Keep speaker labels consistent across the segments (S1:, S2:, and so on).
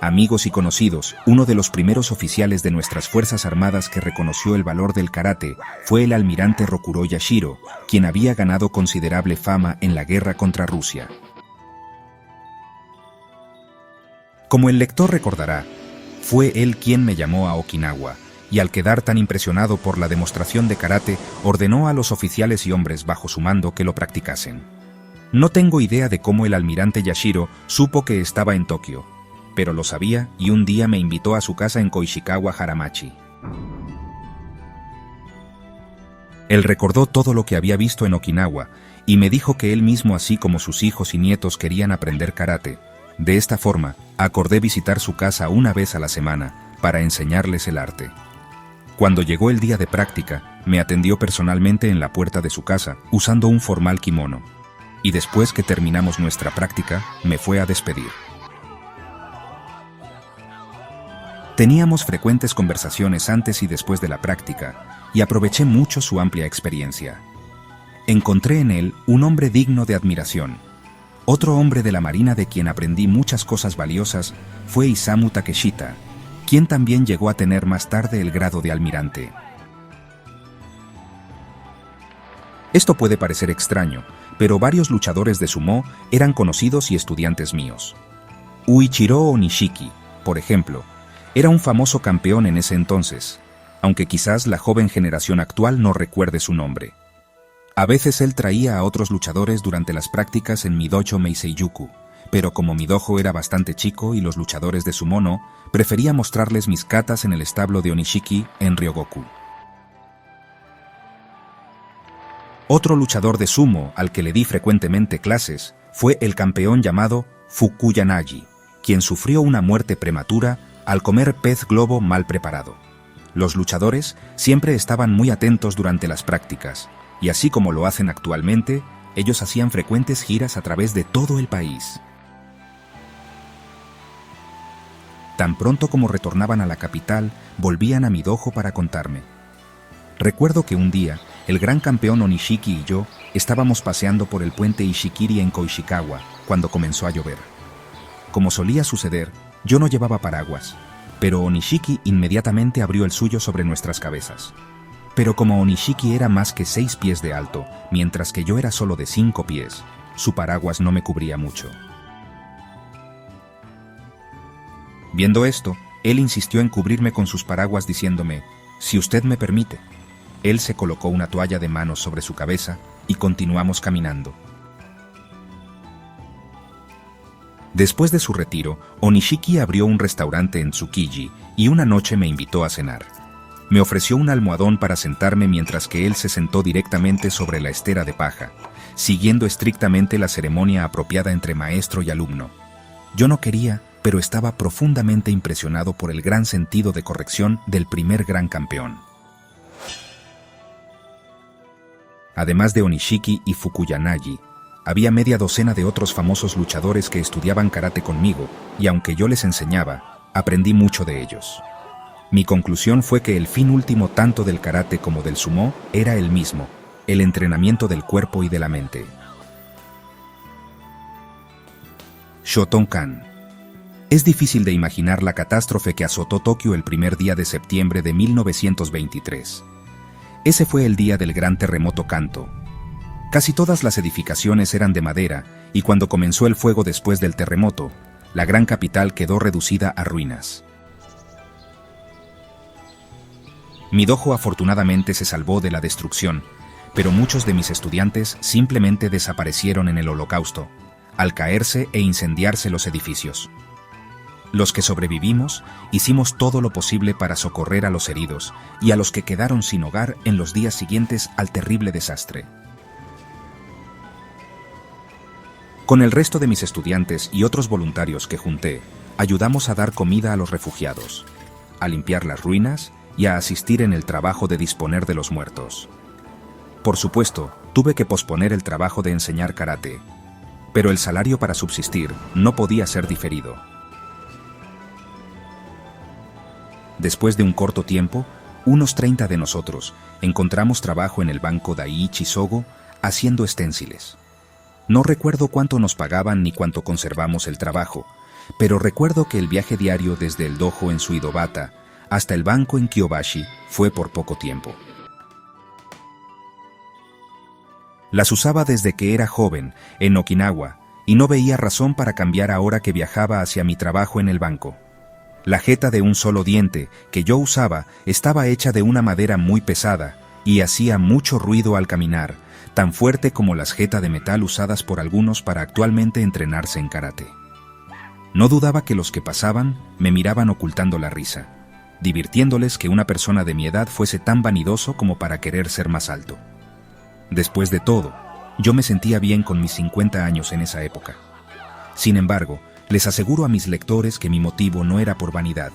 S1: Amigos y conocidos, uno de los primeros oficiales de nuestras Fuerzas Armadas que reconoció el valor del karate fue el almirante Rokuro Yashiro, quien había ganado considerable fama en la guerra contra Rusia. Como el lector recordará, fue él quien me llamó a Okinawa, y al quedar tan impresionado por la demostración de karate, ordenó a los oficiales y hombres bajo su mando que lo practicasen. No tengo idea de cómo el almirante Yashiro supo que estaba en Tokio, pero lo sabía y un día me invitó a su casa en Koishikawa Haramachi. Él recordó todo lo que había visto en Okinawa y me dijo que él mismo, así como sus hijos y nietos, querían aprender karate. De esta forma, acordé visitar su casa una vez a la semana para enseñarles el arte. Cuando llegó el día de práctica, me atendió personalmente en la puerta de su casa, usando un formal kimono. Y después que terminamos nuestra práctica, me fue a despedir. Teníamos frecuentes conversaciones antes y después de la práctica, y aproveché mucho su amplia experiencia. Encontré en él un hombre digno de admiración. Otro hombre de la Marina de quien aprendí muchas cosas valiosas fue Isamu Takeshita, quien también llegó a tener más tarde el grado de almirante. Esto puede parecer extraño, pero varios luchadores de sumo eran conocidos y estudiantes míos. Uichiro Onishiki, por ejemplo, era un famoso campeón en ese entonces, aunque quizás la joven generación actual no recuerde su nombre. A veces él traía a otros luchadores durante las prácticas en mi dojo Meisei-yuku, pero como mi dojo era bastante chico y los luchadores de sumo no, prefería mostrarles mis katas en el establo de Onishiki en Ryogoku. Otro luchador de sumo al que le di frecuentemente clases fue el campeón llamado Fukuyanagi, quien sufrió una muerte prematura al comer pez globo mal preparado. Los luchadores siempre estaban muy atentos durante las prácticas, y así como lo hacen actualmente, ellos hacían frecuentes giras a través de todo el país. Tan pronto como retornaban a la capital, volvían a mi dojo para contarme. Recuerdo que un día, el gran campeón Onishiki y yo estábamos paseando por el puente Ishikiri en Koishikawa cuando comenzó a llover. Como solía suceder, yo no llevaba paraguas, pero Onishiki inmediatamente abrió el suyo sobre nuestras cabezas. Pero como Onishiki era más que 6 pies de alto, mientras que yo era solo de 5 pies, su paraguas no me cubría mucho. Viendo esto, él insistió en cubrirme con sus paraguas diciéndome, «Si usted me permite». Él se colocó una toalla de manos sobre su cabeza y continuamos caminando. Después de su retiro, Onishiki abrió un restaurante en Tsukiji y una noche me invitó a cenar. Me ofreció un almohadón para sentarme mientras que él se sentó directamente sobre la estera de paja, siguiendo estrictamente la ceremonia apropiada entre maestro y alumno. Yo no quería, pero estaba profundamente impresionado por el gran sentido de corrección del primer gran campeón. Además de Onishiki y Fukuyanagi, había media docena de otros famosos luchadores que estudiaban karate conmigo, y aunque yo les enseñaba, aprendí mucho de ellos. Mi conclusión fue que el fin último tanto del karate como del sumo era el mismo, el entrenamiento del cuerpo y de la mente. Shotokan. Es difícil de imaginar la catástrofe que azotó Tokio el primer día de septiembre de 1923. Ese fue el día del gran terremoto Kanto. Casi todas las edificaciones eran de madera, y cuando comenzó el fuego después del terremoto, la gran capital quedó reducida a ruinas. Mi dojo afortunadamente se salvó de la destrucción, pero muchos de mis estudiantes simplemente desaparecieron en el holocausto, al caerse e incendiarse los edificios. Los que sobrevivimos hicimos todo lo posible para socorrer a los heridos y a los que quedaron sin hogar en los días siguientes al terrible desastre. Con el resto de mis estudiantes y otros voluntarios que junté, ayudamos a dar comida a los refugiados, a limpiar las ruinas y a asistir en el trabajo de disponer de los muertos. Por supuesto, tuve que posponer el trabajo de enseñar karate, pero el salario para subsistir no podía ser diferido. Después de un corto tiempo, unos 30 de nosotros encontramos trabajo en el banco Daiichi Sogo haciendo esténciles. No recuerdo cuánto nos pagaban ni cuánto conservamos el trabajo, pero recuerdo que el viaje diario desde el dojo en Suidobata hasta el banco en Kyobashi fue por poco tiempo. Las usaba desde que era joven, en Okinawa, y no veía razón para cambiar ahora que viajaba hacia mi trabajo en el banco. La jeta de un solo diente que yo usaba estaba hecha de una madera muy pesada y hacía mucho ruido al caminar, tan fuerte como las jetas de metal usadas por algunos para actualmente entrenarse en karate. No dudaba que los que pasaban me miraban ocultando la risa, divirtiéndoles que una persona de mi edad fuese tan vanidoso como para querer ser más alto. Después de todo, yo me sentía bien con mis 50 años en esa época. Sin embargo, les aseguro a mis lectores que mi motivo no era por vanidad.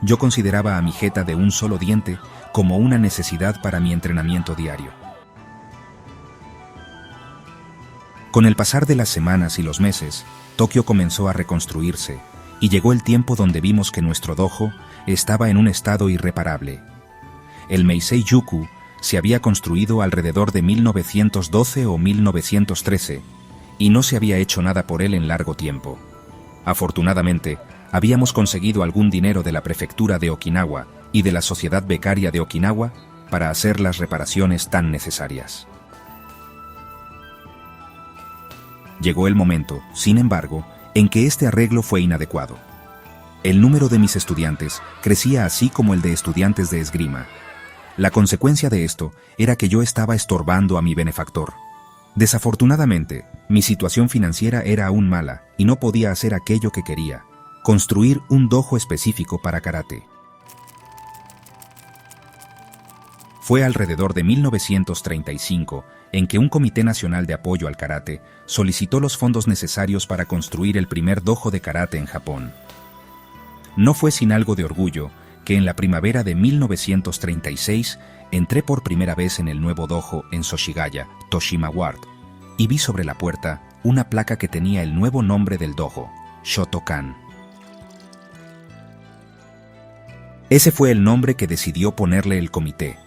S1: Yo consideraba a mi jeta de un solo diente como una necesidad para mi entrenamiento diario. Con el pasar de las semanas y los meses, Tokio comenzó a reconstruirse y llegó el tiempo donde vimos que nuestro dojo estaba en un estado irreparable. El Meisei-yuku se había construido alrededor de 1912 o 1913 y no se había hecho nada por él en largo tiempo. Afortunadamente, habíamos conseguido algún dinero de la prefectura de Okinawa y de la sociedad becaria de Okinawa para hacer las reparaciones tan necesarias. Llegó el momento, sin embargo, en que este arreglo fue inadecuado. El número de mis estudiantes crecía así como el de estudiantes de esgrima. La consecuencia de esto era que yo estaba estorbando a mi benefactor. Desafortunadamente, mi situación financiera era aún mala y no podía hacer aquello que quería, construir un dojo específico para karate. Fue alrededor de 1935 en que un Comité Nacional de Apoyo al Karate solicitó los fondos necesarios para construir el primer dojo de karate en Japón. No fue sin algo de orgullo que en la primavera de 1936 entré por primera vez en el nuevo dojo en Soshigaya, Toshima Ward, y vi sobre la puerta una placa que tenía el nuevo nombre del dojo, Shotokan. Ese fue el nombre que decidió ponerle el comité.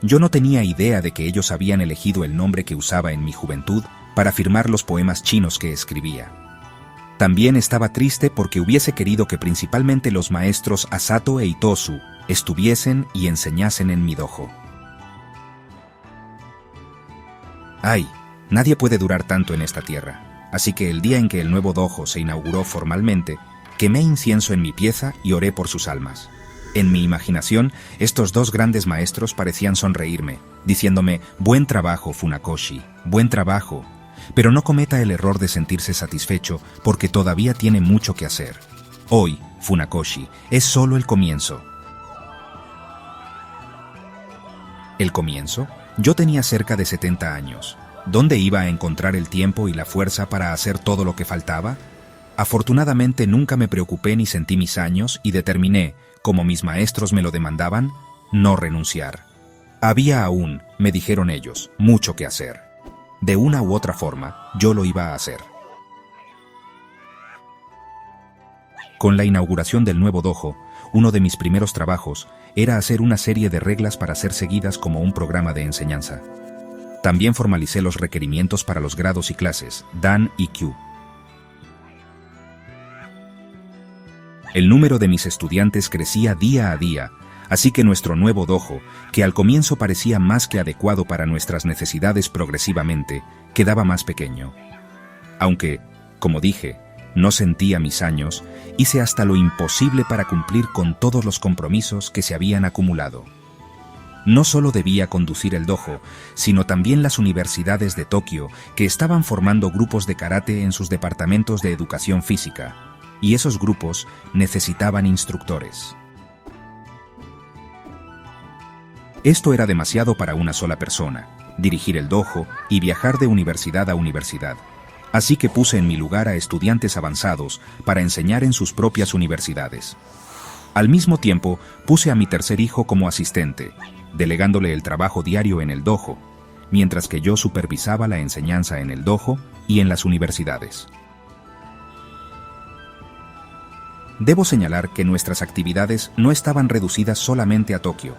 S1: Yo no tenía idea de que ellos habían elegido el nombre que usaba en mi juventud para firmar los poemas chinos que escribía. También estaba triste porque hubiese querido que principalmente los maestros Asato e Itosu estuviesen y enseñasen en mi dojo. Ay, nadie puede durar tanto en esta tierra, así que el día en que el nuevo dojo se inauguró formalmente, quemé incienso en mi pieza y oré por sus almas. En mi imaginación, estos dos grandes maestros parecían sonreírme, diciéndome, «Buen trabajo, Funakoshi, buen trabajo». Pero no cometa el error de sentirse satisfecho porque todavía tiene mucho que hacer. Hoy, Funakoshi, es solo el comienzo. ¿El comienzo? Yo tenía cerca de 70 años. ¿Dónde iba a encontrar el tiempo y la fuerza para hacer todo lo que faltaba? Afortunadamente nunca me preocupé ni sentí mis años y determiné, como mis maestros me lo demandaban, no renunciar. Había aún, me dijeron ellos, mucho que hacer. De una u otra forma, yo lo iba a hacer. Con la inauguración del nuevo dojo, uno de mis primeros trabajos era hacer una serie de reglas para ser seguidas como un programa de enseñanza. También formalicé los requerimientos para los grados y clases, Dan y Kyu. El número de mis estudiantes crecía día a día, así que nuestro nuevo dojo, que al comienzo parecía más que adecuado para nuestras necesidades progresivamente, quedaba más pequeño. Aunque, como dije, no sentía mis años, hice hasta lo imposible para cumplir con todos los compromisos que se habían acumulado. No solo debía conducir el dojo, sino también las universidades de Tokio, que estaban formando grupos de karate en sus departamentos de educación física, y esos grupos necesitaban instructores. Esto era demasiado para una sola persona, dirigir el dojo y viajar de universidad a universidad. Así que puse en mi lugar a estudiantes avanzados para enseñar en sus propias universidades. Al mismo tiempo, puse a mi tercer hijo como asistente, delegándole el trabajo diario en el dojo, mientras que yo supervisaba la enseñanza en el dojo y en las universidades. Debo señalar que nuestras actividades no estaban reducidas solamente a Tokio.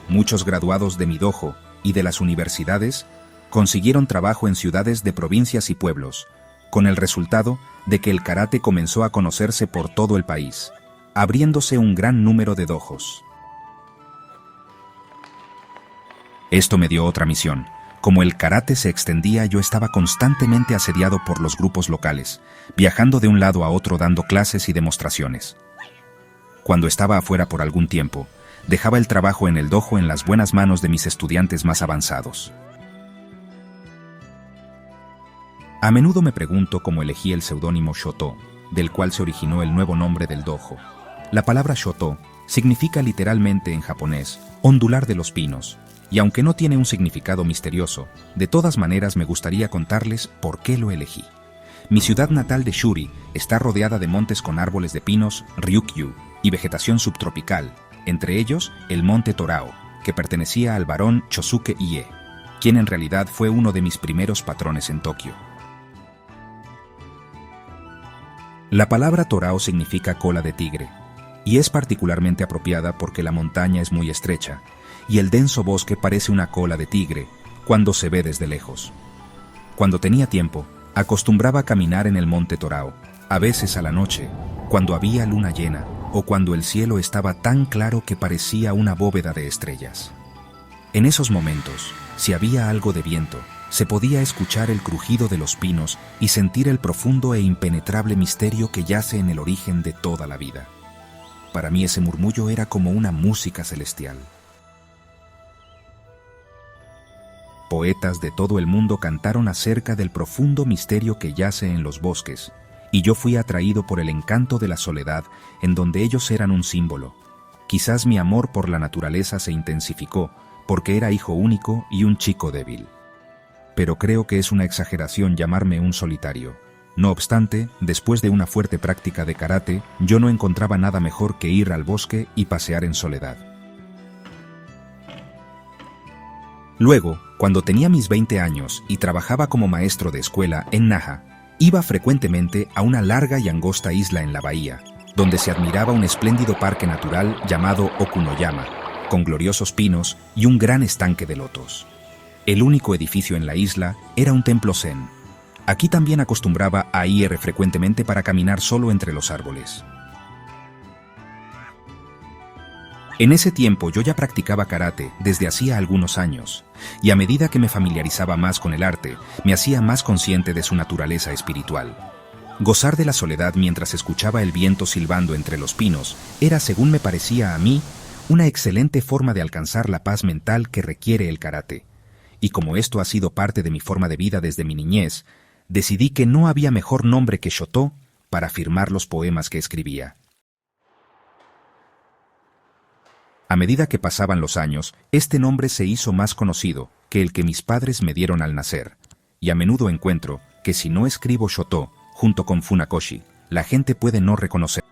S1: Muchos graduados de mi dojo y de las universidades consiguieron trabajo en ciudades de provincias y pueblos, con el resultado de que el karate comenzó a conocerse por todo el país, abriéndose un gran número de dojos. Esto me dio otra misión. Como el karate se extendía, yo estaba constantemente asediado por los grupos locales, viajando de un lado a otro dando clases y demostraciones. Cuando estaba afuera por algún tiempo, dejaba el trabajo en el dojo en las buenas manos de mis estudiantes más avanzados. A menudo me pregunto cómo elegí el seudónimo Shoto, del cual se originó el nuevo nombre del dojo. La palabra Shoto significa literalmente en japonés ondular de los pinos, y aunque no tiene un significado misterioso, de todas maneras me gustaría contarles por qué lo elegí. Mi ciudad natal de Shuri está rodeada de montes con árboles de pinos, ryukyu, y vegetación subtropical, entre ellos el monte Torao, que pertenecía al barón Chosuke Ie, quien en realidad fue uno de mis primeros patrones en Tokio. La palabra Torao significa cola de tigre, y es particularmente apropiada porque la montaña es muy estrecha, y el denso bosque parece una cola de tigre cuando se ve desde lejos. Cuando tenía tiempo, acostumbraba a caminar en el monte Torao, a veces a la noche, cuando había luna llena o cuando el cielo estaba tan claro que parecía una bóveda de estrellas. En esos momentos, si había algo de viento, se podía escuchar el crujido de los pinos y sentir el profundo e impenetrable misterio que yace en el origen de toda la vida. Para mí ese murmullo era como una música celestial. Poetas de todo el mundo cantaron acerca del profundo misterio que yace en los bosques, y yo fui atraído por el encanto de la soledad en donde ellos eran un símbolo. Quizás mi amor por la naturaleza se intensificó porque era hijo único y un chico débil. Pero creo que es una exageración llamarme un solitario. No obstante, después de una fuerte práctica de karate, yo no encontraba nada mejor que ir al bosque y pasear en soledad. Luego, cuando tenía mis 20 años y trabajaba como maestro de escuela en Naha, iba frecuentemente a una larga y angosta isla en la bahía, donde se admiraba un espléndido parque natural llamado Okunoyama, con gloriosos pinos y un gran estanque de lotos. El único edificio en la isla era un templo zen. Aquí también acostumbraba a ir frecuentemente para caminar solo entre los árboles. En ese tiempo yo ya practicaba karate desde hacía algunos años, y a medida que me familiarizaba más con el arte, me hacía más consciente de su naturaleza espiritual. Gozar de la soledad mientras escuchaba el viento silbando entre los pinos era, según me parecía a mí, una excelente forma de alcanzar la paz mental que requiere el karate. Y como esto ha sido parte de mi forma de vida desde mi niñez, decidí que no había mejor nombre que Shoto para firmar los poemas que escribía. A medida que pasaban los años, este nombre se hizo más conocido que el que mis padres me dieron al nacer, y a menudo encuentro que si no escribo Shoto junto con Funakoshi, la gente puede no reconocer.